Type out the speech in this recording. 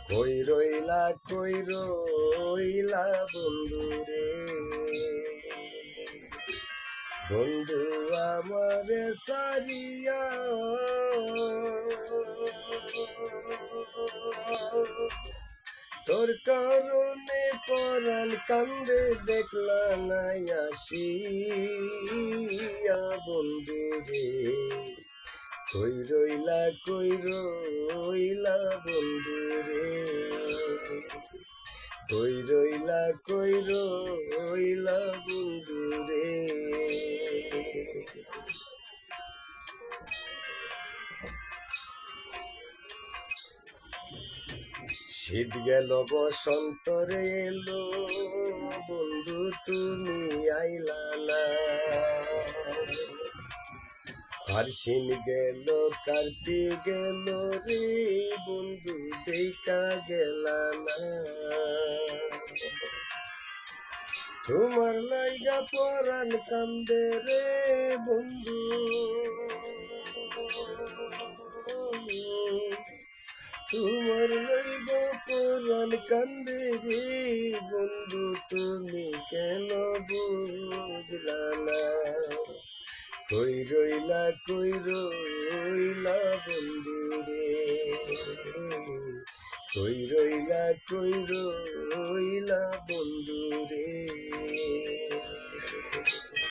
কই রইলা বন্ধু রে, বন্ধু আমার সারিয়া তোর কারণে পরাণ কান্দে দেখলা নাই আসিয়া বন্ধু রে, কই রইলা বন্ধু রে, কই রইলা বন্ধু রে। শীত গেল বসন্ত রে এলো বন্ধু তুমি আইলা না, আশ্বিন গেল কার্তিক গেল রে বন্ধু দেখা গেলা না, তোমার লাইগা পরাণ কান্দে রে বন্ধু, তোমার লাইগা পরাণ কান্দে রে বন্ধু, তুমি কেন বুঝলা না, কই রইলা বন্ধু রে, কই রইলা বন্ধু রে।